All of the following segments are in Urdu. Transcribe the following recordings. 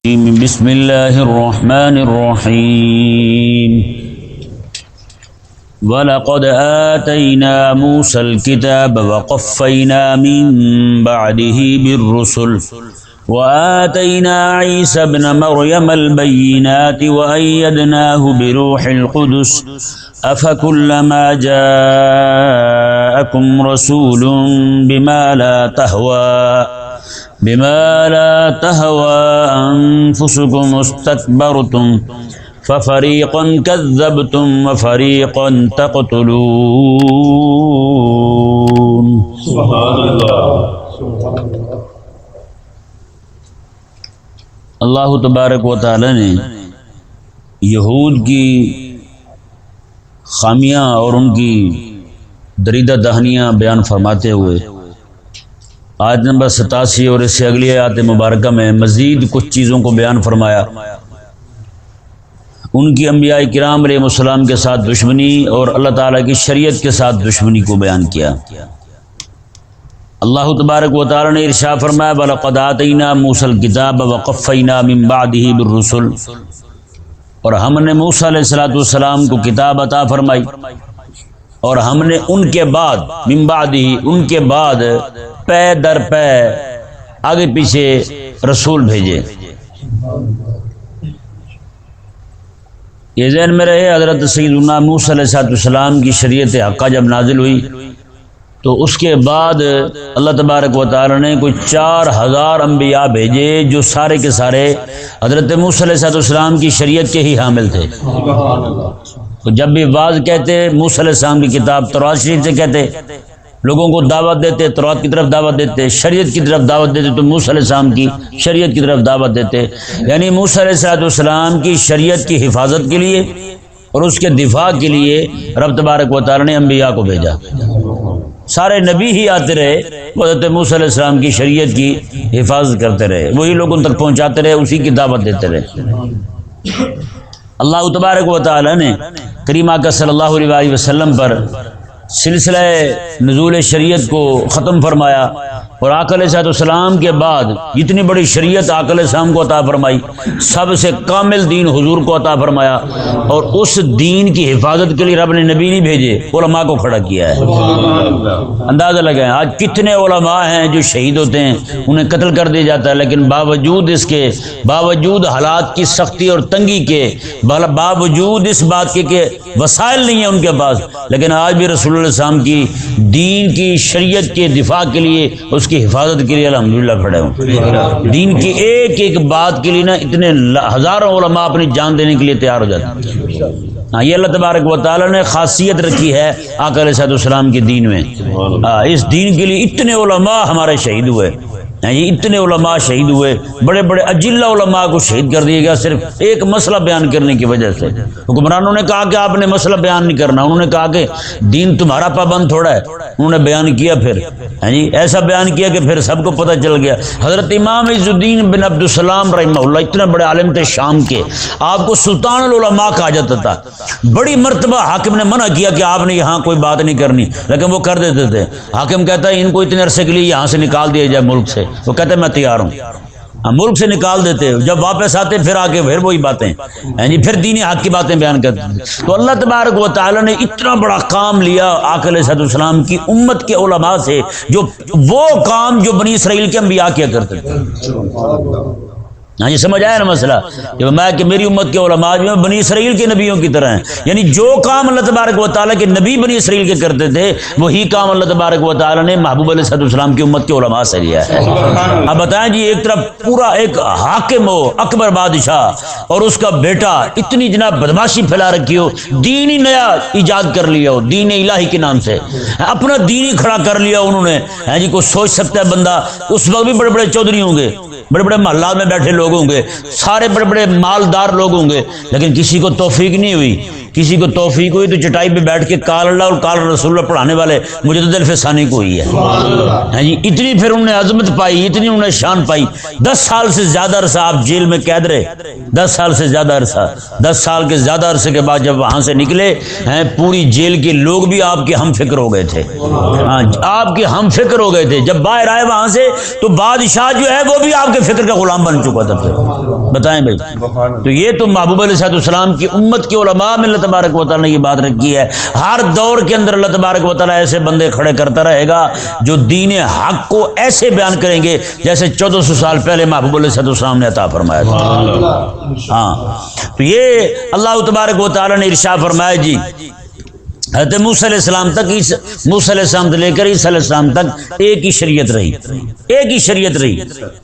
بسم اللہ الرحمن الرحیم وَلَقَدْ آتَيْنَا مُوسَى الْكِتَابَ وَقَفَّيْنَا مِن بَعْدِهِ بِالرُّسُلِ وَآتَيْنَا عِيسَى ابْنَ مَرْيَمَ الْبَيِّنَاتِ وَأَيَّدْنَاهُ بِرُوحِ الْقُدُسِ أَفَكُلَّمَا جَاءَكُمْ رَسُولٌ بما لا تهوى أنفسكم استكبرتم ففريقا كذبتم وفريقا تقتلون سبحان اللہ۔ اللہ تبارک و تعالی نے یہود کی خامیاں اور ان کی دریدہ دہنیاں بیان فرماتے ہوئے آیت نمبر 87 اور اس سے اگلی آیت مبارکہ میں مزید کچھ چیزوں کو بیان فرمایا۔ ان کی انبیاء کرام علیہ السلام کے ساتھ دشمنی اور اللہ تعالیٰ کی شریعت کے ساتھ دشمنی کو بیان کیا۔ اللہ تبارک و تعالیٰ نے ارشاد فرمایا وَلَقَدْ آتَيْنَا مُوسَى الْكِتَابَ وَقَفَّيْنَا مِن بَعْدِهِ بِالرُّسُلِ، اور ہم نے موسیٰ علیہ السلام کو کتاب عطا فرمائی اور ہم نے ان کے بعد من بعدہ ان کے بعد پے در پے آگے پیچھے رسول بھیجے۔ یہ ذہن میں رہے حضرت سیدنا موسیٰ علیہ السلام کی شریعت حقہ جب نازل ہوئی تو اس کے بعد اللہ تبارک و تعالی نے کوئی 4000 انبیاء بھیجے جو سارے کے سارے حضرت موسیٰ علیہ السلام کی شریعت کے ہی حامل تھے۔ تو جب بھی بعض کہتے موسیٰ علیہ السلام کی کتاب تورات شریف سے کہتے، لوگوں کو دعوت دیتے، تورات کی طرف دعوت دیتے، شریعت کی طرف دعوت دیتے، تو موسیٰ علیہ السلام کی شریعت کی طرف دعوت دیتے، یعنی موسیٰ علیہ السلام کی شریعت کی حفاظت کے لیے اور اس کے دفاع کے لیے رب تبارک و تعالی نے انبیاء کو بھیجا۔ سارے نبی ہی آتے رہے، حضرت موسیٰ علیہ السلام کی شریعت کی حفاظت کرتے رہے، وہی لوگوں تک پہنچاتے رہے، اسی کی دعوت دیتے رہے۔ اللہ تبارک و تعالی نے کریم آقا صلی اللہ علیہ وسلم پر سلسلہ نزول شریعت کو ختم فرمایا اور آقا علیہ السلام کے بعد جتنی بڑی شریعت آقا علیہ السلام کو عطا فرمائی، سب سے کامل دین حضور کو عطا فرمایا، اور اس دین کی حفاظت کے لیے رب نے نبی نہیں بھیجے، علماء کو کھڑا کیا ہے۔ اندازہ لگائیں آج کتنے علماء ہیں جو شہید ہوتے ہیں، انہیں قتل کر دیا جاتا ہے، لیکن باوجود اس کے، باوجود حالات کی سختی اور تنگی کے، باوجود اس بات کے کہ وسائل نہیں ہیں ان کے پاس، لیکن آج بھی رسول اللہ علیہ السلام کی دین کی شریعت کے دفاع کے لیے، اس کی حفاظت کے لیے الحمدللہ کھڑے ہوں۔ دین کی ایک ایک بات کے لیے نا اتنے ہزاروں علماء اپنی جان دینے کے لیے تیار ہو جاتے ہیں۔ ہاں، یہ اللہ تبارک و تعالی نے خاصیت رکھی ہے آقا علیہ السلام کے دین میں۔ اس دین کے لیے اتنے علماء ہمارے شہید ہوئے، یہ اتنے علماء شہید ہوئے، بڑے بڑے اجلہ علماء کو شہید کر دیا گیا صرف ایک مسئلہ بیان کرنے کی وجہ سے۔ حکمرانوں نے کہا کہ آپ نے مسئلہ بیان نہیں کرنا، انہوں نے کہا کہ دین تمہارا پابند تھوڑا ہے، انہوں نے بیان کیا، پھر ایسا بیان کیا کہ پھر سب کو پتہ چل گیا۔ حضرت امام عز الدین بن عبدالسلام رحمہ اللہ اتنے بڑے عالم تھے شام کے، آپ کو سلطان العلماء کہا جاتا تھا۔ بڑی مرتبہ حاکم نے منع کیا کہ آپ نے یہاں کوئی بات نہیں کرنی، لیکن وہ کر دیتے تھے۔ حاکم کہتا ہے ان کو اتنے عرصے کے لیے یہاں سے نکال دیا جائے ملک سے، وہ کہتے ہیں میں تیار ہوں، ملک سے نکال دیتے، جب واپس آتے پھر آگے پھر وہی باتیں، پھر دینی حق کی باتیں بیان کرتے۔ تو اللہ تبارک و تعالی نے اتنا بڑا کام لیا آقا علیہ السلام کی امت کے علماء سے، جو وہ کام جو بنی اسرائیل کے انبیاء کیا کرتے تھے۔ ہاں یہ سمجھ آیا نا مسئلہ، کہ میں کہ میری امت کے علماء جو بنی اسرائیل کے نبیوں کی طرح ہیں، یعنی جو کام اللہ تبارک و تعالیٰ کے نبی بنی اسرائیل کے کرتے تھے وہی کام اللہ تبارک و تعالیٰ نے محبوب علیہ السلام کی امت کے علماء سے لیا ہے۔ اب بتائیں جی، ایک طرف پورا ایک حاکم ہو اکبر بادشاہ اور اس کا بیٹا اتنی جناب بدماشی پھیلا رکھی ہو، دین ہی نیا ایجاد کر لیا ہو، دین الہی کے نام سے اپنا دین ہی کھڑا کر لیا انہوں نے۔ جی کوئی سوچ سکتا ہے بندہ، اس وقت بھی بڑے بڑے چودھری ہوں گے، بڑے بڑے محلات میں بیٹھے لوگ ہوں گے، سارے بڑے بڑے مالدار لوگ ہوں گے، لیکن کسی کو توفیق نہیں ہوئی، کسی کو توفیق ہوئی تو چٹائی پہ بیٹھ کے قال اللہ اور قال رسول اللہ پڑھانے والے مجھے تو دل فسانی کو ہوئی ہے۔ اتنی پھر انہوں نے عظمت پائی، اتنی انہوں نے شان پائی۔ 10 سال سے زیادہ عرصہ آپ جیل میں قید رہے، 10 سال سے زیادہ عرصہ، 10 سال کے زیادہ عرصے کے بعد جب وہاں سے نکلے پوری جیل کے لوگ بھی آپ کے ہم فکر ہو گئے تھے، آپ کے ہم فکر ہو گئے تھے۔ جب باہر آئے وہاں سے تو بادشاہ جو ہے وہ بھی آپ کے فکر کا غلام بن چکا تھا۔ بتائیں بھائی. تو یہ تو محبوب علیہ السلام کی امت کے علماء میں اللہ تبارک و تعالیٰ نے یہ بات رکھی ہے. ہر دور کے اندر اللہ تبارک و تعالیٰ ایسے بندے کھڑے کرتا رہے گا جو دین حق کو ایسے بیان کریں گے جیسے 1400 سال پہلے محبوب علیہ السلام نے عطا فرمایا تھا. ہاں تو یہ اللہ تبارک و تعالیٰ نے ارشاد فرمایا جی حضرت موسیٰ علیہ السلام تک موسیٰ علیہ السلام سے لے کر عیسیٰ علیہ السلام تک ایک ہی شریعت رہی, ایک ہی شریعت رہی,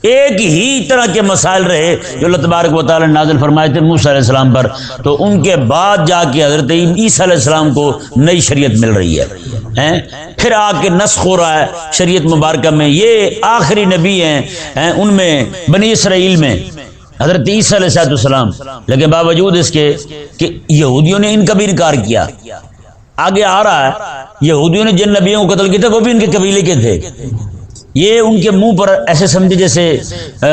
ایک ہی طرح کے مسائل رہے جو اللہ تبارک و تعالیٰ نے نازل فرمائے تھے موسیٰ علیہ السلام پر. تو ان کے بعد جا کے حضرت عیسیٰ علیہ السلام کو نئی شریعت مل رہی ہے, پھر آ کے نسخ ہو رہا ہے شریعت مبارکہ میں. یہ آخری نبی ہیں ان میں بنی اسرائیل میں حضرت عیسیٰ علیہ السلام, لیکن باوجود اس کے کہ یہودیوں نے ان کا بھی انکار کیا. آگے آ رہا ہے یہودیوں نے جن نبیوں کو قتل کیا تھا وہ بھی ان کے قبیلے کے تھے. یہ ان کے منہ پر ایسے سمجھے جیسے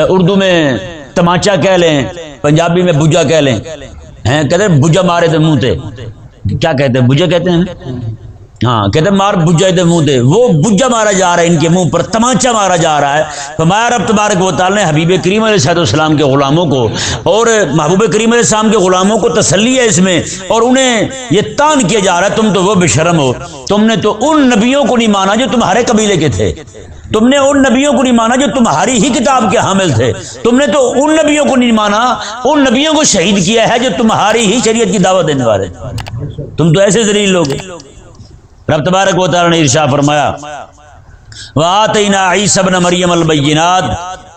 اردو میں تماچا کہہ لیں, پنجابی میں بجا کہہ لیں, کہتے ہیں بجا مارے تھے منہ تے, کیا کہتے ہیں بجا کہتے ہیں, ہاں کہتے ہیں مار بجا دے منہ دے, وہ بجا مارا جا رہا ہے ان کے منہ پر, تماچا مارا جا رہا ہے. فرمایا رب تبارک و تعالیٰ نے حبیب کریم علیہ السلام کے غلاموں کو اور محبوب کریم علیہ السلام کے غلاموں کو تسلی ہے اس میں, اور انہیں یہ تان کیا جا رہا ہے تم تو وہ بے شرم ہو, تم نے تو ان نبیوں کو نہیں مانا جو تمہارے قبیلے کے تھے, تم نے ان نبیوں کو نہیں مانا جو تمہاری ہی کتاب کے حامل تھے, تم نے تو ان نبیوں کو نہیں مانا, ان نبیوں کو شہید کیا ہے جو تمہاری ہی شریعت کی دعوت دینے والے, تم تو ایسے ذلیل لوگ. رب تبارک و تعالیٰ نے ارشاد فرمایا وآتینا عیسی ابن مریم البینات,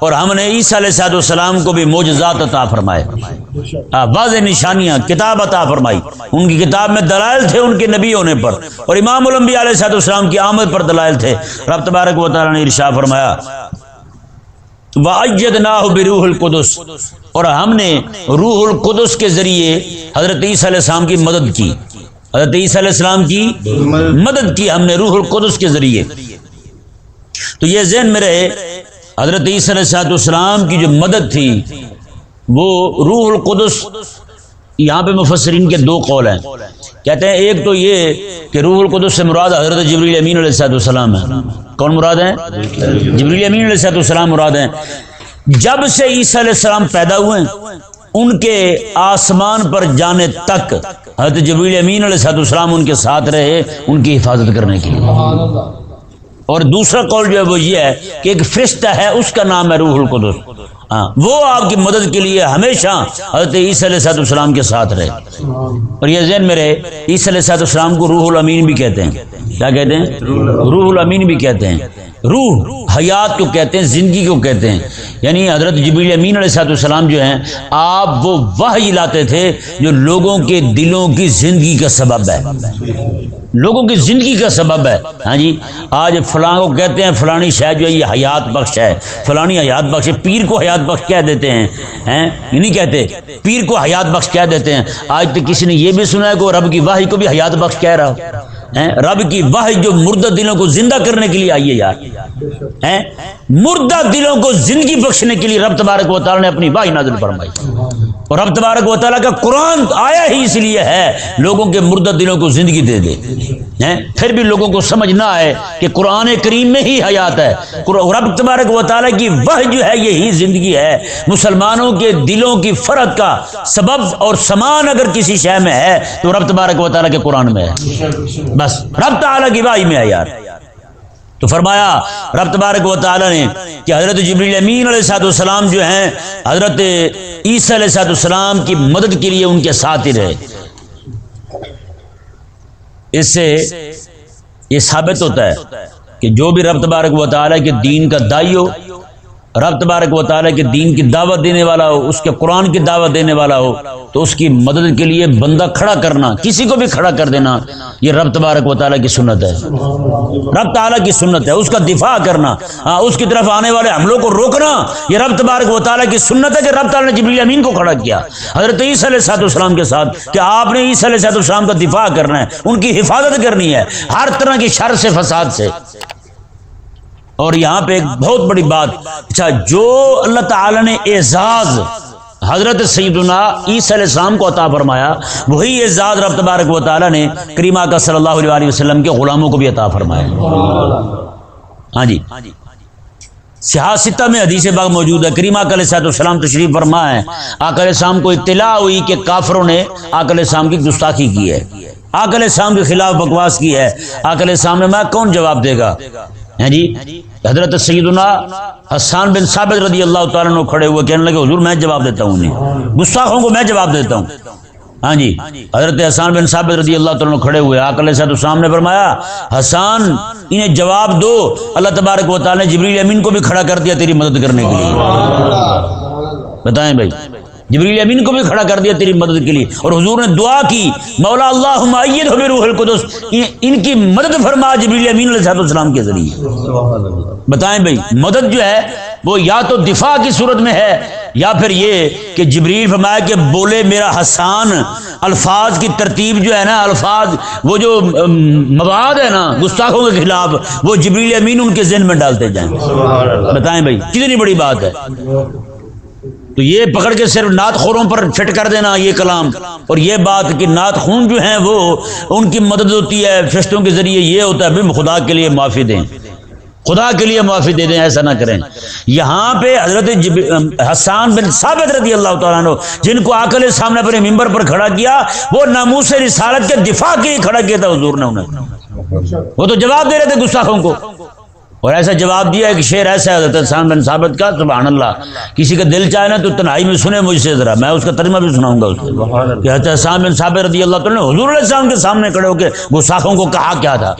اور ہم نے عیسیٰ علیہ السلام کو بھی معجزات عطا فرمائے, واضح نشانیاں, کتاب عطا فرمائی. ان کی کتاب میں دلائل تھے ان کے نبی ہونے پر, اور امام الانبیاء علیہ السلام کی آمد پر دلائل تھے. رب تبارک و تعالیٰ نے ارشاد فرمایا وَأَيَّدْنَاهُ بِرُوحِ الْقُدُسِ, اور ہم نے روح القدس کے ذریعے حضرت عیسیٰ علیہ السلام کی مدد کی, حضرت عیسیٰ علیہ السلام کی مدد کی ہم نے روح القدس کے ذریعے. تو یہ ذہن میں رہے حضرت عیسیٰ علیہ السلام کی جو مدد تھی وہ روح القدس. یہاں پہ مفسرین کے دو قول ہیں, کہتے ہیں ایک تو یہ کہ روح القدس سے مراد حضرت جبریل امین علیہ السلام ہے. کون مراد ہیں؟ جبریل امین علیہ السلام مراد ہیں. جب سے عیسیٰ علیہ السلام پیدا ہوئے ان کے آسمان پر جانے تک حضرت جبریل امین علیہ السلام ان کے ساتھ رہے ان کی حفاظت کرنے کے لیے. اور دوسرا قول جو ہے وہ یہ ہے کہ ایک فرشتہ ہے اس کا نام ہے روح القدس, ہاں وہ آپ کی مدد کے لیے ہمیشہ حضرت عیسیٰ علیہ السلام کے ساتھ رہے. اور یہ ذہن میں رہے عیسیٰ علیہ السلام کو روح الامین بھی کہتے ہیں. کیا کہتے ہیں؟ روح الامین بھی کہتے ہیں. روح حیات کو کہتے ہیں, زندگی کو کہتے ہیں. یعنی حضرت جبریل امین علیہ السلام جو ہیں آپ وہ وحی لاتے تھے جو لوگوں کے دلوں کی زندگی کا سبب ہے, لوگوں کی زندگی کا سبب ہے. ہاں جی, آج فلاں کو کہتے ہیں فلانی شے جو ہے یہ حیات بخش ہے, فلانی حیات بخش ہے, پیر کو حیات بخش کہہ دیتے ہیں, یہ نہیں کہتے پیر کو حیات بخش کہہ دیتے ہیں. آج تک کسی نے یہ بھی سنا ہے کہ رب کی وحی کو بھی حیات بخش کہہ رہا ہو. رب کی وحی جو مردہ دلوں کو زندہ کرنے کے لیے آئی ہے یار, مردہ دلوں کو زندگی بخشنے کے لیے رب تبارک و تعالیٰ نے اپنی وحی نازل فرمائی. اور رب تبارک و تعالیٰ کا قرآن آیا ہی اس لیے ہے لوگوں کے مردہ دلوں کو زندگی دے دے. پھر بھی لوگوں کو سمجھ نہ آئے کہ قرآن کریم میں ہی حیات ہے. رب تبارک و تعالیٰ کی وحی جو ہے یہی زندگی ہے. مسلمانوں کے دلوں کی فرد کا سبب اور سامان اگر کسی شے میں ہے تو رب تبارک و تعالیٰ کے قرآن میں ہے, بس رب تعالیٰ کی وحی میں ہے یار. تو فرمایا رب تبارک و تعالیٰ نے کہ حضرت جبریل امین علیہ السلام جو ہیں حضرت عیسیٰ علیہ السلام کی مدد کے لیے ان کے ساتھ ہی رہے. اس سے یہ ثابت ہوتا ہے کہ جو بھی رب تبارک و تعالیٰ کے دین کا داعی ہو, رب تبارک و تعالیٰ کے دین کی دعوت دینے والا ہو, اس کے قرآن کی دعوت دینے والا ہو, تو اس کی مدد کے لیے بندہ کھڑا کرنا, کسی کو بھی کھڑا کر دینا, یہ رب تبارک و تعالیٰ کی سنت ہے. رب تعالیٰ کی سنت ہے. اس کا دفاع کرنا, اس کی طرف آنے والے حملوں کو روکنا, یہ رب تبارک و تعالیٰ کی سنت ہے کہ رب تعالیٰ نے جبریل امین کو کھڑا کیا حضرت عیسیٰ علیہ السلام کے ساتھ کہ آپ نے عیسیٰ علیہ السلام کا دفاع کرنا ہے, ان کی حفاظت کرنی ہے ہر طرح کی شر سے, فساد سے. اور یہاں پہ ایک بہت بڑی بات, اچھا جو اللہ تعالیٰ نے اعزاز حضرت سیدنا عیسیٰ علیہ السلام کو عطا فرمایا وہی اعزاز رب تبارک و تعالیٰ نے کریم آقا صلی اللہ علیہ وسلم کے غلاموں کو بھی عطا فرمایا. ہاں جی, صحاح ستہ میں حدیث باغ موجود ہے، کریم آقا علیہ السلام تشریف فرما ہے، آقا علیہ السلام کو اطلاع ہوئی کہ کافروں نے آقا علیہ السلام کی گستاخی کی ہے، آقا علیہ السلام کے خلاف بکواس کی ہے، آقا علیہ السلام نے میں کون جواب دے گا؟ ہیں جی حضرت سیدنا حسان بن ثابت رضی اللہ تعالیٰ عنہ کھڑے ہوئے کہنے لگے حضور میں جواب دیتا ہوں، انہیں گستاخوں کو میں جواب دیتا ہوں۔ ہاں جی حضرت حسان بن ثابت رضی اللہ تعالیٰ عنہ کھڑے ہوئے، آقا علیہ السلام نے فرمایا حسان انہیں جواب دو، اللہ تبارک و تعالیٰ نے جبریل امین کو بھی کھڑا کر دیا تیری مدد کرنے کے لیے۔ بتائیں بھائی، جبریل امین کو بھی کھڑا کر دیا تیری مدد کے لیے، اور حضور نے دعا کی مولا اللہم ایدہ بروح القدس، ان کی مدد فرما جبریل امین علیہ السلام کے ذریعے۔ بتائیں بھائی مدد جو ہے وہ یا تو دفاع کی صورت میں ہے یا پھر یہ کہ جبریل فرمایا کہ بولے میرا حسان، الفاظ کی ترتیب جو ہے نا، الفاظ وہ جو مواد ہے نا گستاخوں کے خلاف، وہ جبریل امین ان کے ذہن میں ڈالتے جائیں۔ بتائیں بھائی کتنی بڑی بات ہے۔ تو یہ پکڑ کے صرف نعت خوروں پر فٹ کر دینا یہ کلام، اور یہ بات کہ نعت خون جو ہیں وہ ان کی مدد ہوتی ہے فرشتوں کے ذریعے، یہ ہوتا ہے بھی خدا کے لیے معافی دیں، خدا کے لیے معافی دے دیں، ایسا نہ کریں۔ یہاں پہ حضرت حسان بن ثابت رضی اللہ تعالیٰ عنہ جن کو آقا علیہ السلام نے اپنے ممبر پر کھڑا کیا، وہ ناموس رسالت کے دفاع کے لیے کھڑا کیا تھا حضور نے انہیں، وہ تو جواب دے رہے تھے گستاخوں کو، اور ایسا جواب دیا ایک شعر ایسا ہے حضرت حسان بن ثابت کا، سبحان اللہ، کسی کا دل چاہے نا تو تنہائی میں سنے مجھ سے ذرا، میں اس کا ترجمہ بھی سناؤں گا اس کو کہ حضرت حسان بن ثابت رضی اللہ تعالیٰ نے حضور علیہ السلام کے سامنے کھڑے ہو کے گستاخوں کو کہا کیا تھا۔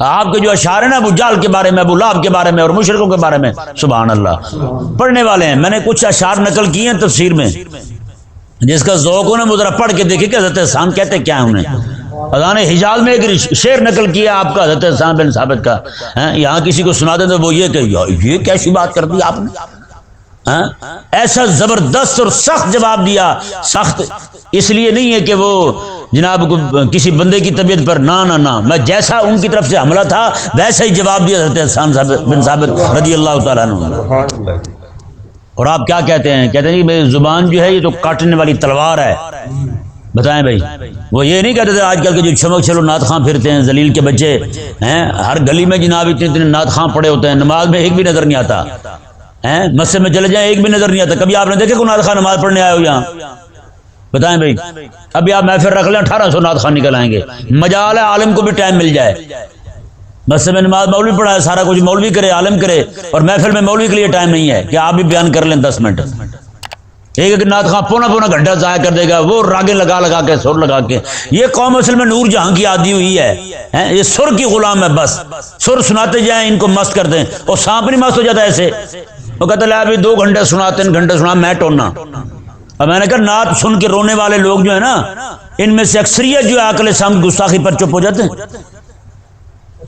آپ کے جو اشعار ہیں نا ابو جہل کے بارے میں، ابو لہب کے بارے میں اور مشرکوں کے بارے میں، سبحان اللہ، پڑھنے والے ہیں، میں نے کچھ اشعار نقل کیے ہیں تفسیر میں، جس کا ذوق ہو نا وہ ذرا پڑھ کے دیکھے کہ حضرت حسان کہتے کیا ہیں انہیں۔ اذان حجاز میں ایک شعر نقل کیا آپ کا حضرت حسان بن ثابت کا، یہاں کسی کو سنا دیں تو وہ یہ کہ یہ کیسی بات کر دی آپ نے، ایسا زبردست اور سخت جواب دیا۔ سخت اس لیے نہیں ہے کہ وہ جناب کسی بندے کی طبیعت پر، نہ نہ نہ، میں جیسا ان کی طرف سے حملہ تھا ویسا ہی جواب دیا حضرت حسان بن ثابت رضی اللہ تعالیٰ عنہ۔ اور آپ کیا کہتے ہیں؟ کہتے ہیں کہ میری زبان جو ہے یہ تو کاٹنے والی تلوار ہے۔ بتائیں بھائی، وہ یہ نہیں کہتے تھے آج کل کے جو چھمک چھلو نعت خواں پھرتے ہیں ذلیل کے بچے ہیں، ہر گلی میں جناب اتنے نعت خواں پڑے ہوتے ہیں، نماز میں ایک بھی نظر نہیں آتا، مسجد میں چلے جائیں ایک بھی نظر نہیں آتا۔ کبھی آپ نے دیکھے کوئی نعت خواں نماز پڑھنے آئے ہو یہاں؟ بتائیں بھائی، ابھی آپ محفل رکھ لیں 1800 نعت خواں نکل آئیں گے، مجال ہے عالم کو بھی ٹائم مل جائے، مسجد میں نماز مولوی پڑھا ہے، سارا کچھ مولوی کرے، عالم کرے، اور محفل میں مولوی کے لیے ٹائم نہیں ہے کہ آپ بھی بیان کر لیں 10 منٹ۔ ایک نعت خواں پونا گھنٹہ ضائع کر دے گا، وہ راگیں لگا کے سر لگا کے۔ یہ قوم اصل میں نور جہاں کی عادی ہوئی ہے، یہ سر کی غلام ہے، بس سر سناتے جائیں، ان کو مست کر دیں، اور سانپ نہیں مست ہو جاتا ایسے، وہ کہتا ہے ابھی 2 گھنٹے سنا 3 گھنٹے سنا میں ٹونا۔ اور میں نے کہا نعت سن کے رونے والے لوگ جو ہے نا، ان میں سے اکثریت جو ہے آقا علیہ السلام کی گستاخی پر چپ ہو جاتے ہیں۔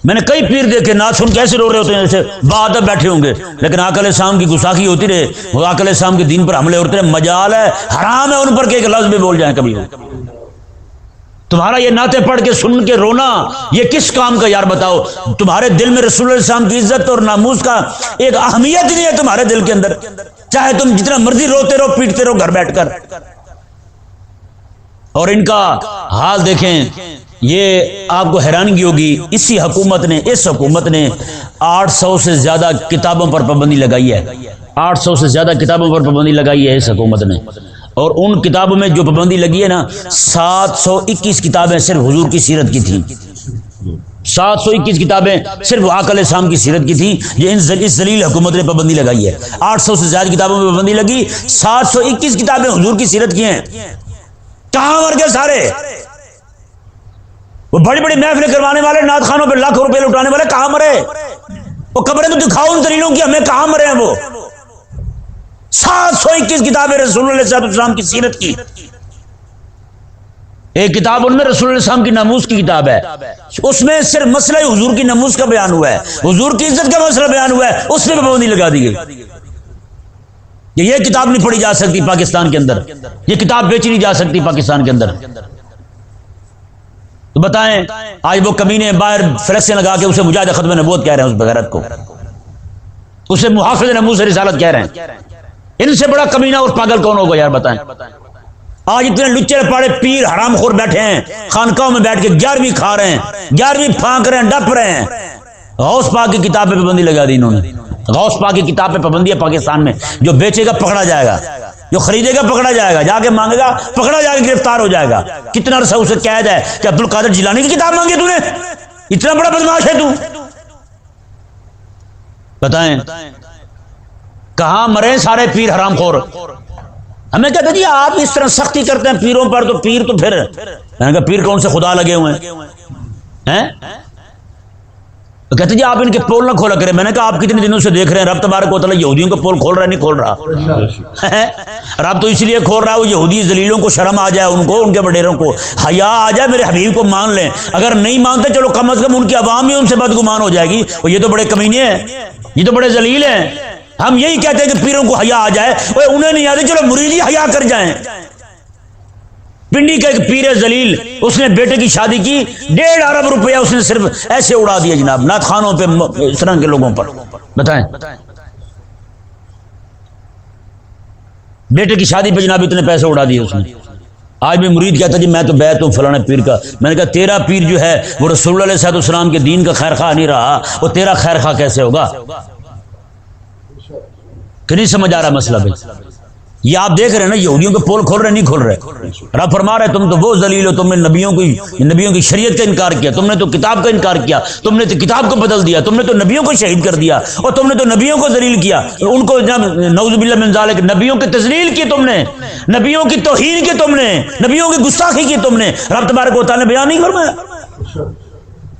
میں نے کئی پیر دیکھے نعت سن کیسے رو رہے ہوتے ہیں، جیسے باادب بیٹھے ہوں گے، لیکن آقا علیہ السلام کی گستاخی ہوتی رہے، وہ آقا علیہ السلام کے دین پر حملے ہوتے رہے، مجال ہے، حرام ہے ان پر کہ ایک لفظ بھی بول جائیں کبھی۔ تمہارا یہ نعتیں پڑھ کے سن کے رونا یہ کس کام کا یار بتاؤ؟ تمہارے دل میں رسول اللہ علیہ السلام کی عزت اور ناموس کا ایک اہمیت ہی نہیں ہے تمہارے دل کے اندر، چاہے تم جتنا مرضی روتے رہو پیٹتے رہو گھر بیٹھ کر۔ اور ان کا حال دیکھیں، یہ آپ کو حیرانگی ہوگی، اس حکومت نے 800 سے زیادہ کتابوں پر پابندی لگائی ہے، 800 سے زیادہ کتابوں پر پابندی لگائی ہے اس حکومت نے، اور ان کتابوں میں جو پابندی لگی ہے نا 721 کتابیں صرف حضور کی سیرت کی تھیں، 721 کتابیں صرف آقا علیہ السلام کی سیرت کی تھیں، یہ اس ذلیل حکومت نے پابندی لگائی ہے۔ 800 سے زیادہ کتابوں میں پابندی لگی، 721 کتابیں حضور کی سیرت کی ہیں، کہاں مر گئے سارے؟ وہ بڑی بڑی محفلیں کروانے والے، نعت خانوں پہ لاکھوں روپے لٹانے والے کہاں مرے؟ وہ قبریں تو دکھاؤ ان دلیلوں کی ہمیں، کہاں مرے ہیں وہ؟ 721 کتابیں رسول اللہ علیہ السلام کی سیرت کی، ایک کتاب ان میں رسول اللہ علیہ السلام کی ناموس کی کتاب ہے، اس میں صرف مسئلہ حضور کی ناموس کا بیان ہوا ہے، حضور کی عزت کا مسئلہ بیان ہوا ہے، اس میں پابندی لگا دی گئی۔ یہ کتاب نہیں پڑھی جا سکتی پاکستان کے اندر، یہ کتاب بیچی نہیں جا سکتی پاکستان کے اندر۔ تو بتائیں آج وہ کمینے باہر فلسطین لگا کے اسے مجاہد ختم نبوت کہہ رہے ہیں، اس بغیرت کو اسے محافظ ناموس رسالت کہہ رہے ہیں۔ ان سے بڑا کمینہ اور پاگل کون ہوگا یار بتائیں؟ آج اتنے لچے پاڑے پیر حرام خور بیٹھے ہیں خانقاہوں میں بیٹھ کے 11ویں کھا رہے ہیں، 11ویں پھانک رہے ہیں، ڈپ رہے ہیں، غوث پاک کی کتاب پہ پابندی لگا دی انہوں نے۔ غوث پاک کی کتاب پہ پابندی ہے پاکستان میں، جو بیچے گا پکڑا جائے گا، جو خریدے گا پکڑا جائے گا، جا کے مانگے گا پکڑا جائے گا، گرفتار ہو جائے گا۔ کتنا عرصہ اسے قید ہے کہ عبد القادر جیلانی کی کتاب مانگی تو نے؟ اتنا بڑا بدماش ہے تو؟ بتائیں کہاں مرے سارے پیر حرام خور؟ ہمیں کہتے جی آپ اس طرح سختی کرتے ہیں پیروں پر، تو پیر تو پھر میں نے کہا پیر کون سے خدا لگے ہوئے ہیں؟ تو کہتے جی آپ ان کے پول نہ کھولا کریں۔ میں نے کہا آپ کتنے دنوں سے دیکھ رہے ہیں رب تبارک و تعالیٰ یہودیوں کا پول کھول رہا ہے نہیں کھول رہا؟ رب تو اس لیے کھول رہا ہے وہ یہودی ذلیلوں کو شرم آ جائے، ان کو، ان کے وڈیروں کو حیا آ جائے، میرے حبیب کو مان لیں۔ اگر نہیں مانتے چلو کم از کم ان کی عوام بھی ان سے بدگمان ہو جائے گی، اور یہ تو بڑے کمینے ہیں، یہ تو بڑے ذلیل ہیں۔ ہم یہی کہتے ہیں کہ پیروں کو حیا آ جائے، اوے انہیں نہیں آتی چلو مرید ہی حیا کر جائیں۔ پنڈی کا ایک پیر ذلیل، اس نے بیٹے کی شادی کی، 1.5 ارب روپیہ اس نے صرف ایسے اڑا دیا جناب، نعت خانوں پہ، اس طرح کے لوگوں پر۔ بتائیں بیٹے کی شادی پہ جناب اتنے پیسے اڑا دیے اس نے۔ آج بھی مرید کہتا جی میں تو بیعت ہوں فلاں پیر کا۔ میں نے کہا تیرا پیر جو ہے وہ رسول اللہ علیہ السلام کے دین کا خیر خواہ نہیں رہا، وہ تیرا خیر خواہ کیسے ہوگا؟ کہ نہیں سمجھ آ رہا مسئلہ بھائی؟ یہ آپ دیکھ رہے ہیں نا یہودیوں کے پول کھول رہے نہیں کھول رہے؟ رب فرما رہے تم تو وہ ذلیل ہو، تم نے نبیوں کی شریعت کا انکار کیا، تم نے تو کتاب کا انکار کیا، تم نے تو کتاب کو بدل دیا، تم نے تو نبیوں کو شہید کر دیا، اور تم نے تو نبیوں کو ذلیل کیا، ان کو نعوذ باللہ من ذالک، نبیوں کی تذلیل کی تم نے، نبیوں کی توہین کی تم نے، نبیوں کی گستاخی کی تم نے۔ رب تبارک و تعالیٰ نے بیان نہیں فرمایا؟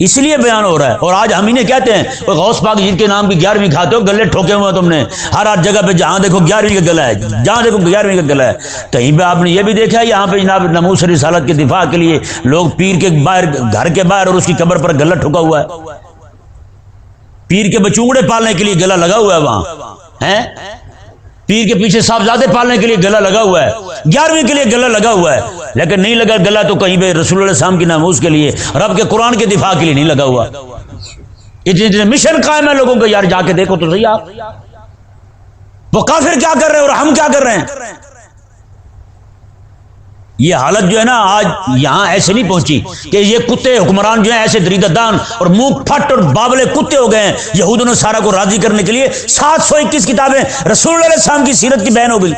اس لیے بیان ہو رہا ہے۔ اور آج ہم انہیں کہتے ہیں وہ غوث پاک جن کے نام کی 11ویں کھاتے ہو، گلے ٹھوکے ہوئے تم نے ہر جگہ پہ، جہاں دیکھو 11ویں کا گلا ہے، جہاں دیکھو 11ویں کا گلا ہے۔ کہیں پہ آپ نے یہ بھی دیکھا ہے یہاں پہ جناب ناموس رسالت کے دفاع کے لیے لوگ پیر کے باہر، گھر کے باہر اور اس کی قبر پر گلا ٹھوکا ہوا ہے، پیر کے بچونگڑے پالنے کے لیے گلا لگا ہوا ہے وہاں ہیں، پیر کے پیچھے صاحبزادے پالنے کے لیے گلا لگا ہوا ہے، 11ویں کے لیے گلا لگا ہوا ہے، لیکن نہیں لگا گلا تو کہیں پہ رسول اللہ علیہ السلام کی ناموس کے لیے، رب کے قرآن کے دفاع کے لیے نہیں لگا ہوا۔ اتنے مشن قائم ہے لوگوں کو، یار جا کے دیکھو تو صحیح آپ وہ کافر کیا کر رہے ہیں اور ہم کیا کر رہے ہیں۔ یہ حالت جو ہے نا آج یہاں ایسے نہیں پہنچی کہ یہ کتے حکمران جو ہیں ایسے دریدہ دان اور منہ پھٹ اور بابلے کتے ہو گئے ہیں۔ یہود و نصارہ کو راضی کرنے کے لیے 721 کتابیں رسول اللہ علیہ السلام کی سیرت کی بیان ہو گئی،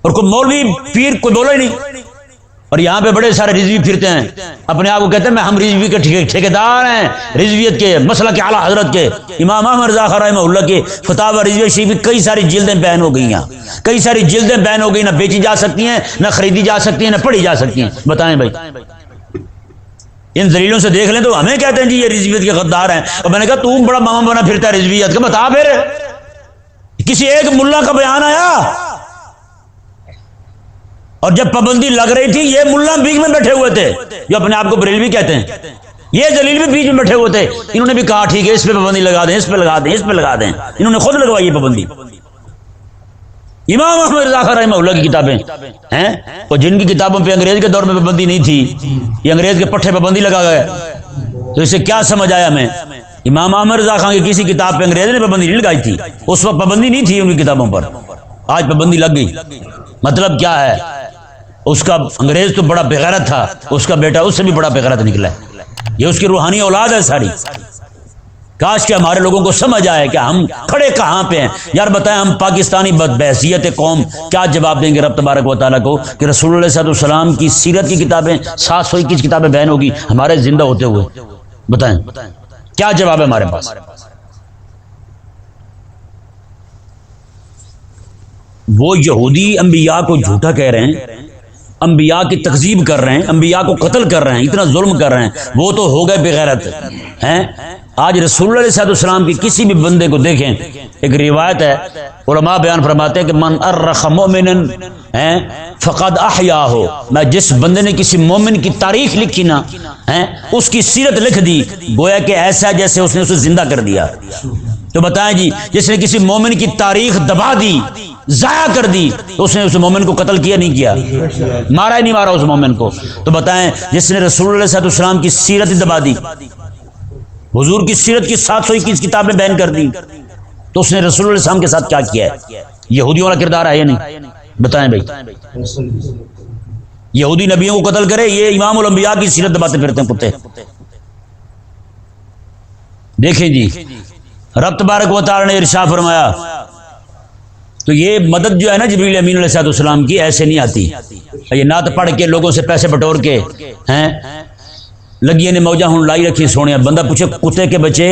اور کوئی مولوی پیر کوئی بولا ہی نہیں۔ اور یہاں پہ بڑے سارے رضوی پھرتے ہیں، اپنے آپ کو کہتے ہیں ہم رضوی کے ٹھیکیدار ہیں، رضویت کے مسئلہ کے اعلیٰ حضرت کے امام احمد رضا خان رحمہ اللہ کے فتاوی رضویہ شریف کی کئی ساری جلدیں بیان ہو گئی ہیں، کئی ساری جلدیں بیان ہو گئی، نہ بیچی جا سکتی ہیں، نہ خریدی جا سکتی ہیں، نہ پڑھی جا سکتی ہیں۔ بتائیں بھائی ان دلیلوں سے دیکھ لیں تو ہمیں کہتے ہیں جی یہ رضویت کے غدار ہیں، اور میں نے کہا تو بڑا ماما بنا پھرتا ہے رضویت کا، بتا پھر کسی ایک ملا کا بیان آیا؟ اور جب پابندی لگ رہی تھی یہ ملا بیچ میں بیٹھے ہوئے تھے جو اپنے آپ کو بریلوی کہتے ہیں، یہ ذلیل بھی بیچ میں بیٹھے ہوئے تھے، انہوں نے بھی کہا ٹھیک ہے اس پہ پابندی لگا دیں، اس پہ لگا دیں، اس پہ لگا دیں، انہوں نے خود لگوائی یہ پابندی۔ امام احمد رضا خان رحمہ اللہ کی کتابیں ہیں، اور جن کی کتابوں پہ انگریز کے دور میں پابندی نہیں تھی، یہ انگریز کے پٹھے پابندی لگا گئے، تو اسے کیا سمجھ آیا ہمیں؟ امام احمد رضا خان کی کسی کتاب پہ انگریز نے پابندی نہیں لگائی تھی، اس وقت پابندی نہیں تھی ان کی کتابوں پر، آج پابندی لگ گئی۔ مطلب کیا ہے؟ اس کا انگریز تو بڑا بغیرت تھا، اس کا بیٹا اس سے بھی بڑا بغیرت نکلا ہے، یہ اس کی روحانی اولاد ہے ساری۔ کاش کہ ہمارے لوگوں کو سمجھ آئے کہ ہم کھڑے کہاں پہ ہیں۔ یار بتائیں ہم پاکستانی بحیثیت قوم کیا جواب دیں گے رب تبارک و تعالیٰ کو کہ رسول اللہ صلی اللہ علیہ وسلم کی سیرت کی کتابیں 721 کتابیں بیان ہوگی ہمارے زندہ ہوتے ہوئے؟ بتائیں کیا جواب ہے ہمارے پاس؟ وہ یہودی انبیاء کو جھوٹا کہہ رہے ہیں، انبیاء کی تکذیب کر رہے ہیں، انبیاء کو قتل کر رہے ہیں، اتنا ظلم کر رہے ہیں، وہ تو ہو گئے بغیرت ہیں۔ آج رسول اللہ علیہ السلام کی کسی بھی بندے کو دیکھیں، ایک روایت ہے علماء بیان فرماتے ہیں کہ من ارخ مومنا فقد احیاہ، میں جس بندے نے کسی مومن کی تاریخ لکھی نا اس کی سیرت لکھ دی، گویا کہ ایسا جیسے اس نے اسے زندہ کر دیا۔ تو بتائیں جی جس نے کسی مومن کی تاریخ دبا دی، ضائع کر دی، تو اس نے اس مومن کو قتل کیا نہیں کیا؟ مارا ہی نہیں مارا اس مومن کو۔ تو بتائیں جس نے رسول اللہ صلی اللہ علیہ وسلم کی سیرت دبا دی، حضور کی سیرت کی 721 کتابیں بیان کر دی، تو اس نے رسول اللہ علیہ وسلم کے ساتھ کیا کیا ہے؟ یہودیوں والا کردار ہے یا نہیں؟ بتائیں بھائی یہودی نبیوں کو قتل کرے، یہ امام الانبیاء کی سیرت دباتے پھرتے ہیں کتے۔ دیکھیں جی رب تبارک و تعالی نے ارشاد فرمایا تو یہ مدد جو ہے نا جبریل امین علیہ السلام کی ایسے نہیں آتی، یہ نعت پڑھ کے لوگوں سے پیسے بٹور کے ہیں لگی نے موجہ ہوں لائی رکھی سونے. بندہ پوچھے کتے کے بچے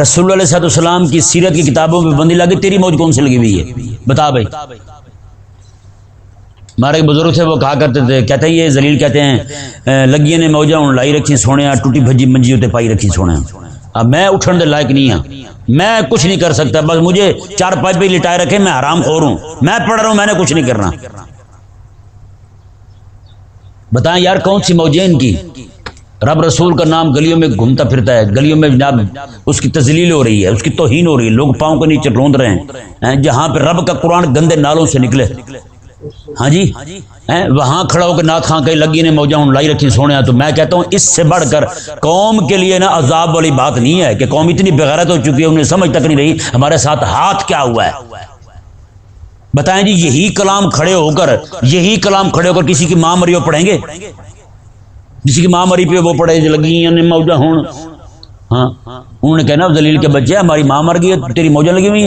رسول اللہ علیہ السلام کی سیرت کی کتابوں میں بندی لگی، تیری موج کون سے لگی ہوئی ہے بتا بھائی. ہمارے بزرگ تھے وہ کہا کرتے تھے، کہتے ہیں یہ ذلیل کہتے ہیں لگی نے موجہ ہوں لائی رکھی سونے، ٹوٹی بھجی منجی ہوتے پائی رکھی سونے. اب میں اٹھن دے لائق نہیں ہوں، میں کچھ نہیں کر سکتا، بس مجھے چار پائی پہ لٹائے رکھے، میں حرام خور ہوں، میں پڑھ رہا ہوں، میں نے کچھ نہیں کرنا. بتائیں یار کون سی موجیں ان کی؟ رب رسول کا نام گلیوں میں گھومتا پھرتا ہے، گلیوں میں جناب اس کی تذلیل ہو رہی ہے، اس کی توہین ہو رہی ہے، لوگ پاؤں کے نیچے روند رہے ہیں. جہاں پہ رب کا قرآن گندے نالوں سے نکلے، ہاں جی وہاں کھڑا ہو کے نعت خاں کہیں لگی نے موجہ ہوں لائی رکھی سونے. تو میں کہتا ہوں اس سے بڑھ کر قوم کے لیے نا عذاب والی بات نہیں ہے کہ قوم اتنی بغیرت ہو چکی ہے انہیں سمجھ تک نہیں رہی ہمارے ساتھ ہاتھ کیا ہوا ہے. بتائیں جی یہی کلام کھڑے ہو کر کسی کی ماں مری ہو پڑھیں گے؟ کسی کی ماں مری پہ وہ پڑھے لگی نے موجہ ہوں، ہاں انہوں نے کہنا ذلیل کے بچے ہماری ماں مر گئی ہے تیری موجہ لگی ہوئی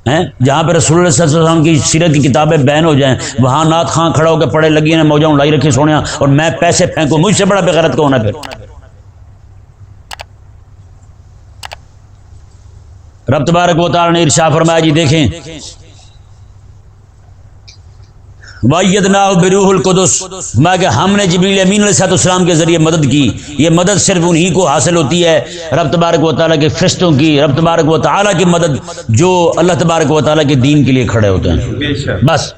ہیں. جہاں پہ رسول اللہ صلی اللہ علیہ وسلم کی سیرت کی کتابیں بین ہو جائیں وہاں نعت خاں کھڑا ہو کے پڑھے لگی نے موجہ ہوں لائی رکھی سونے اور میں پیسے پھینکوں، مجھ سے بڑا بغیرت کون ہے پھر؟ رب تبارک و تعالی نے ارشاد فرمایا جی دیکھیں وَأَيَّدْنَاهُ بِرُوحِ الْقُدُسِ، میں کہ ہم نے جبریل امین علیہ السلام کے ذریعے مدد کی. یہ مدد صرف انہی کو حاصل ہوتی ہے رب تبارک و تعالیٰ کے فرشتوں کی، رب تبارک و تعالیٰ کی مدد جو اللہ تبارک و تعالیٰ کے دین کے لیے کھڑے ہوتے ہیں. بس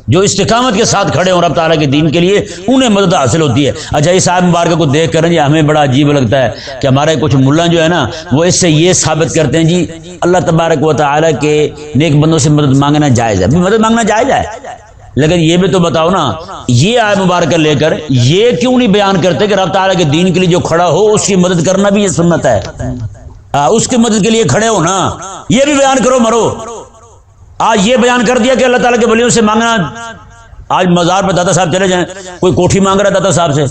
جو استقامت کے ساتھ کھڑے ہوں رب تعالیٰ کے دین کے لیے انہیں مدد حاصل ہوتی ہے. اچھا اس آیت مبارکہ کو دیکھ کر جی ہمیں بڑا عجیب لگتا ہے کہ ہمارے کچھ ملا جو ہے نا وہ اس سے یہ ثابت کرتے ہیں جی اللہ تبارک و تعالیٰ کے نیک بندوں سے مدد مانگنا جائز ہے. مدد مانگنا جائز ہے، لیکن یہ بھی تو بتاؤ نا یہ آیت مبارکہ لے کر یہ کیوں نہیں بیان کرتے کہ رب تعالیٰ کے دین کے لیے جو کھڑا ہو اس کی مدد کرنا بھی یہ سنت ہے. اس کی مدد کے لیے کھڑے ہو نا، یہ بھی بیان کرو مرو. آج یہ بیان کر دیا کہ اللہ تعالیٰ کے ولیوں سے مانگنا. آج مزار پہ دادا صاحب چلے جائیں، کوئی کوٹھی مانگ رہا ہے دادا صاحب سے،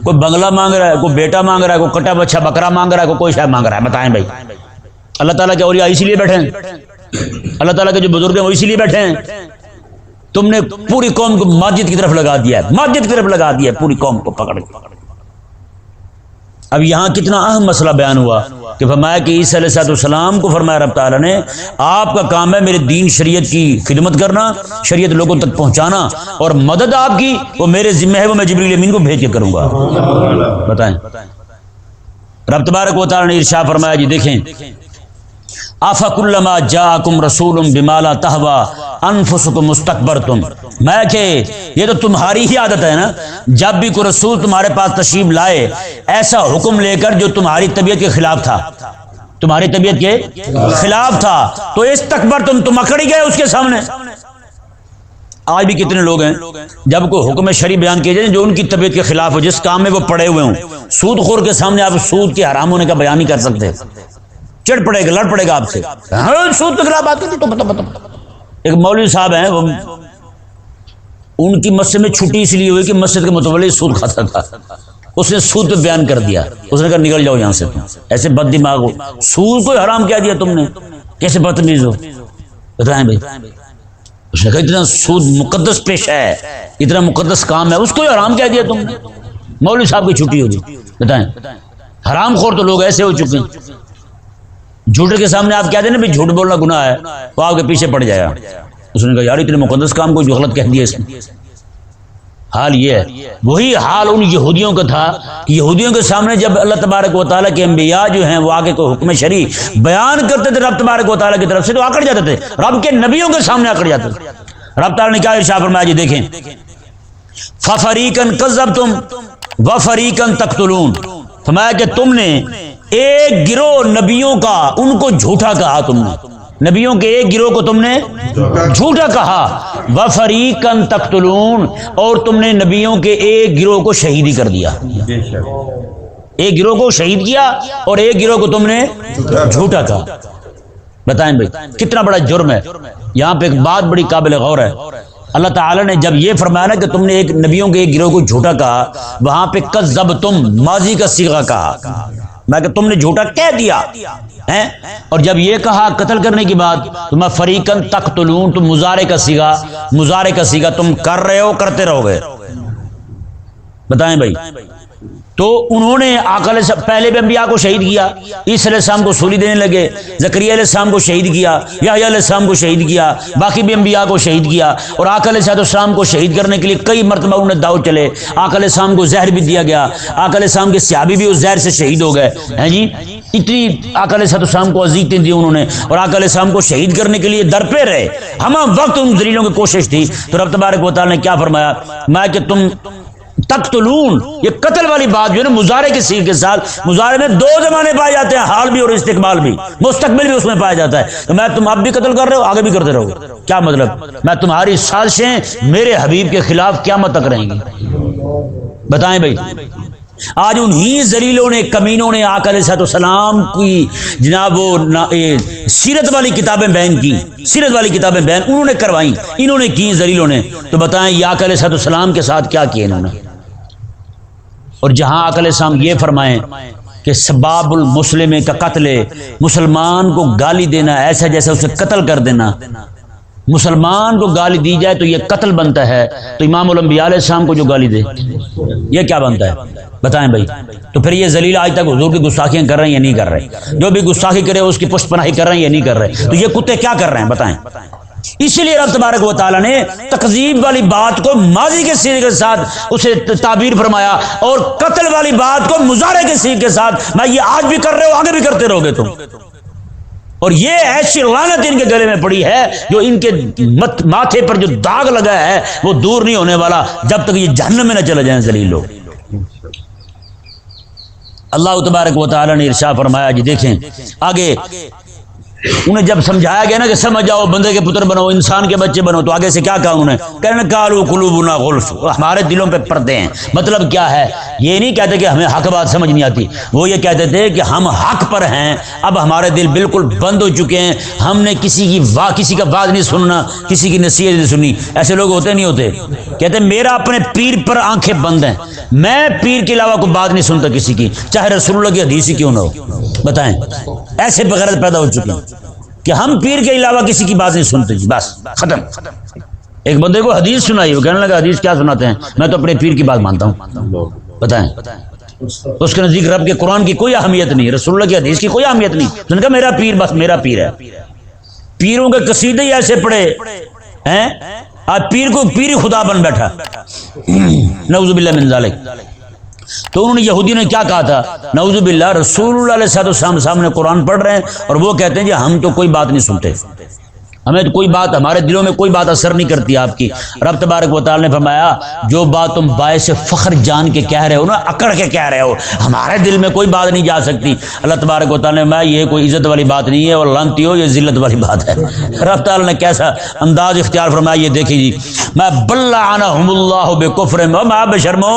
کوئی بنگلہ مانگ رہا ہے، کوئی بیٹا مانگ رہا ہے، کوئی کٹا بچہ بکرا مانگ رہا ہے، کوئی شاید مانگ رہا ہے. بتائیں بھائی اللہ تعالیٰ کے اولیاء اسی لیے بیٹھے ہیں، اللہ تعالیٰ کے جو بزرگ ہیں وہ اسی لیے بیٹھے ہیں. تم نے پوری قوم کو مسجد کی طرف لگا دیا ہے، مسجد کی طرف لگا دیا ہے پوری قوم کو پکڑ کے. اب یہاں کتنا اہم مسئلہ بیان ہوا کہ فرمایا کہ عیسیٰ علیہ السلام کو فرمایا رب تعالیٰ نے آپ کا کام ہے میرے دین شریعت کی خدمت کرنا، شریعت لوگوں تک پہنچانا، اور مدد آپ کی وہ میرے ذمہ ہے، وہ میں جبریل امین کو بھیج کے کروں گا. بتائیں رب تبارک و تعالیٰ نے ارشاد فرمایا جی دیکھیں افکلما جاءکم رسول بما لا تهوى انفسکم مستكبرتم، میں کہ یہ تو تمہاری ہی عادت ہے نا، جب بھی کوئی رسول تمہارے پاس تشریف لائے ایسا حکم لے کر جو تمہاری طبیعت کے خلاف تھا، تمہاری طبیعت کے خلاف تھا، تو استکبرتم تم اکڑ گئے اس کے سامنے. آج بھی کتنے لوگ ہیں جب کوئی حکم شرعی بیان کیے جائے جو ان کی طبیعت کے خلاف ہو، جس کام میں وہ پڑے ہوئے ہوں، سود خور کے سامنے آپ سود کے حرام ہونے کا بیان نہیں کر سکتے، چڑ پڑے گا، لڑ پڑے گا آپ سے. سود کے خلاف بات کرتے تو ایک مولوی صاحب ہیں وہ ان کی مسجد میں چھٹی اس لیے ہوئی کہ مسجد کے متولی سود کھاتا تھا، اس نے سود پہ بیان کر دیا، اس نے کہا نکل جاؤ یہاں سے، تم ایسے بد دماغ ہو، سود کو حرام کیا دیا تم نے، کیسے بدتمیز ہو. بتائیں بھائی اس نے کہا اتنا سود مقدس پیشہ ہے، اتنا مقدس کام ہے، اس کو حرام کیا دیا تم نے. مولوی صاحب کی چھٹی ہو گئی. بتائیں حرام خور تو لوگ ایسے ہو چکے ہیں. جھوٹ کے سامنے آپ کہتے ہیں نا بھی جھوٹ بولنا گناہ ہے، وہ آپ کے پیچھے پڑ جائے گا. اس نے کہا یار اتنے مقدس کام کو جو غلط کہہ دیا اس نے. حال یہ ہے، وہی حال ان یہودیوں کا تھا کہ یہودیوں کے سامنے جب اللہ تبارک و تعالیٰ کے انبیاء جو ہیں وہ آگے کوئی حکم شرعی بیان کرتے تھے رب تبارک و تعالیٰ کی طرف سے تو آکڑ جاتے تھے، رب کے نبیوں کے سامنے آکڑ جاتے تھے. رب تعالیٰ نے کیا ارشاد فرمایا جی دیکھیں فَفَرِيقًا كَذَّبْتُمْ وَفَرِيقًا تَقْتُلُونَ، فرمایا کہ تم نے ایک گروہ نبیوں کا ان کو جھوٹا کہا، تم نے نبیوں کے ایک گروہ کو تم نے جھوٹا کہا، وَفَرِيقًا تَقْتُلُونَ، اور تم نے نبیوں کے ایک گروہ کو شہیدی کر دیا. ایک گروہ کو شہید کیا اور ایک گروہ کو تم نے جھوٹا کہا. بتائیں بھائی کتنا بڑا جرم ہے. یہاں پہ ایک بات بڑی قابل غور ہے. اللہ تعالیٰ نے جب یہ فرمایا نا کہ تم نے ایک نبیوں کے ایک گروہ کو جھوٹا کہا، وہاں پہ کذبتم ماضی کا صیغہ کہا. میں کہ تم نے جھوٹا کہہ دیا ہیں، اور جب یہ کہا قتل کرنے کی بات تو میں فریقاً تقتلون، تم مضارع کا سیغہ تم کر رہے ہو، کرتے رہو گے. بتائیں بھائی. تو انہوں نے آقا علیہ السلام پہلے بھی انبیاء کو شہید کیا، عیسیٰ علیہ السلام کو سولی دینے لگے، زکریا علیہ السلام کو شہید کیا، یحییٰ علیہ السلام کو شہید کیا، باقی بھی انبیاء کو شہید کیا، اور آقا علیہ السلام کو شہید کرنے کے لیے کئی مرتبہ انہوں نے دعوت چلے. آقا علیہ السلام کو زہر بھی دیا گیا، آقا علیہ السلام کے صحابی بھی اس زہر سے شہید ہو گئے ہیں جی. اتنی آقا علیہ السلام کو اذیتیں دی انہوں نے، اور آقا علیہ السلام کو شہید کرنے کے لیے در پہ رہے. ہم وقت ان دلیلوں کی کوشش تھی. تو رب تبارک و تعالیٰ نے کیا فرمایا؟ میں کہ تم تقتلون، یہ قتل والی بات جو ہے نا مضارع کے صیغے کے ساتھ، مضارع میں دو زمانے پائے جاتے ہیں، حال بھی اور استقبال بھی، مستقبل بھی اس میں پایا جاتا ہے. تو میں تم اب بھی قتل کر رہے ہو، آگے بھی کرتے رہو. کیا مطلب؟ میں تمہاری سازشیں میرے حبیب کے خلاف قیامت تک رہیں گی. بتائیں بھائی. آج انہی ذلیلوں نے، کمینوں نے آقا علیہ السلام کی جناب وہ سیرت والی کتابیں بین کی، سیرت والی کتابیں بین انہوں نے کروائیں، انہوں نے کی ذلیلوں نے. تو بتائیں یہ آقا علیہ السلام کے ساتھ کیا کیا انہوں نے؟ اور جہاں آقا علیہ السلام یہ فرمائیں کہ سباب المسلم کا قتل، مسلمان کو گالی دینا ایسا جیسے اسے قتل کر دینا، مسلمان کو گالی دی جائے تو یہ قتل بنتا ہے، تو امام الانبیاء علیہ السلام کو جو گالی دے یہ کیا بنتا ہے؟ بتائیں بھائی. تو پھر یہ ذلیل آج تک حضور کی گستاخیاں کر رہے ہیں یا نہیں کر رہے؟ جو بھی گستاخی کرے اس کی پشت پناہی کر رہے ہیں یا نہیں کر رہے؟ تو یہ کتے کیا کر رہے ہیں بتائیں. اسی لیے رب تبارک و تعالیٰ نے تکذیب والی بات کو ماضی کے صیغے کے ساتھ اسے تعبیر فرمایا، اور قتل والی بات کو مضارع کے صیغے کے ساتھ. میں یہ آج بھی کر رہے ہو، آگے بھی کرتے رہو گے تم. اور یہ ایسی لعنت ان کے گلے میں پڑی ہے جو ان کے ماتھے پر جو داغ لگا ہے وہ دور نہیں ہونے والا جب تک یہ جہنم میں نہ چلے جائیں ذلیل لوگ. اللہ تبارک و تعالیٰ نے ارشاد فرمایا جی دیکھیں آگے انہیں جب سمجھایا گیا نا کہ سمجھ جاؤ، بندے کے پتر بنو، انسان کے بچے بنو، تو آگے سے کیا کہا انہوں نے؟ کہنے قالوا قلوبنا غلف، ہمارے دلوں پہ پردے ہیں. مطلب کیا ہے؟ یہ نہیں کہتے کہ ہمیں حق بات سمجھ نہیں آتی، وہ یہ کہتے تھے کہ ہم حق پر ہیں، اب ہمارے دل بالکل بند ہو چکے ہیں، ہم نے کسی کا بات نہیں سننا، کسی کی نصیحت نہیں سننی. ایسے لوگ ہوتے نہیں ہوتے؟ کہتے میرا اپنے پیر پر آنکھیں بند ہیں، میں پیر کے علاوہ کوئی بات نہیں سنتا کسی کی، چاہے رسول اللہ کی حدیث ہی کیوں نہ ہو. بتائیں ایسے بغیرت پیدا ہو چکی کہ ہم پیر کے علاوہ کسی کی بات نہیں سنتے جی، بس ختم. ایک بندے کو حدیث سنائی، وہ کہنے لگا حدیث کیا سناتے ہیں، میں تو اپنے پیر کی بات مانتا ہوں. بتائیں اس کے نزدیک رب کے قرآن کی کوئی اہمیت نہیں، رسول اللہ کی حدیث کی کوئی اہمیت نہیں. تو نے کہا میرا پیر بس میرا پیر ہے. پیروں کے قصیدے ہی ایسے پڑے ہیں، آج پیر کو پیر خدا بن بیٹھا، نعوذ باللہ من ذالک. تو انہوں نے یہودی نے کیا کہا تھا؟ نعوذ باللہ، رسول اللہ علیہ السلام سامنے قرآن پڑھ رہے ہیں اور وہ کہتے ہیں کہ ہم تو کوئی بات نہیں سنتے، ہمیں تو کوئی بات، ہمارے دلوں میں کوئی بات اثر نہیں کرتی آپ کی. رب تبارک و تعالی نے فرمایا جو بات تم باعث فخر جان کے کہہ رہے ہو نا، اکڑ کے کہہ رہے ہو، ہمارے دل میں کوئی بات نہیں جا سکتی. اللہ تبارک و تعالی نے فرمایا یہ کوئی عزت والی بات نہیں ہے، اور لعنتی ہو یہ ذلت والی بات ہے. رب تعالی نے کیسا انداز اختیار فرمایا یہ دیکھیں جی. میں بل لعنہم اللہ بکفرہم، اور میں بشرمو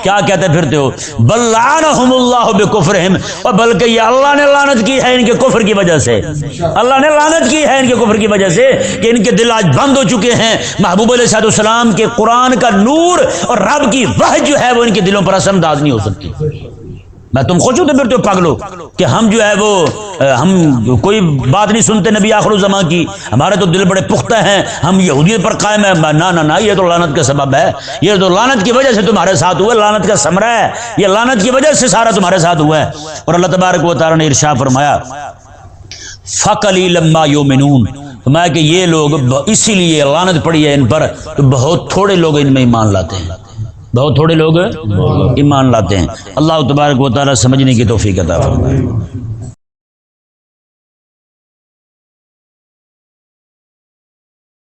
کیا کہتے پھرتے ہو؟ بل لعنہم اللہ بکفرہم، اور بلکہ یہ اللہ نے لعنت کی ہے ان کے کفر کی وجہ سے، اللہ نے لعنت کی ہے ان کے کفر کی وجہ سے کہ ان کے دل آج بند ہو چکے ہیں. محبوب علیہ السلام کے قرآن کا نور اور رب کی وحی جو ہے وہ ان کے دلوں پر اثر انداز نہیں ہو سکتی. میں تم خوش ہوتے پھرتے ہو پاگلو کہ ہم جو ہے وہ ہم کوئی بات نہیں سنتے نبی آخر الزمان کی، ہمارے تو دل بڑے پختہ ہیں، ہم یہودیت پر قائم ہیں. نہ یہ تو لعنت کا سبب ہے، یہ تو لعنت کی وجہ سے تمہارے ساتھ ہوا، لعنت کا ثمرہ ہے، یہ لعنت کی وجہ سے سارا تمہارے ساتھ ہوا ہے. اور اللہ تبارک و تعالی نے ارشاد فرمایا فَقَلِيلًا مَا يُؤْمِنُونَ، فرمایا کہ یہ لوگ اسی لیے لعنت پڑی ہے ان پر تو بہت تھوڑے لوگ ان میں ایمان لاتے ہیں، بہت تھوڑے لوگ ایمان لاتے ہیں. اللہ تبارک و تعالی سمجھنے کی توفیق عطا فرمائے.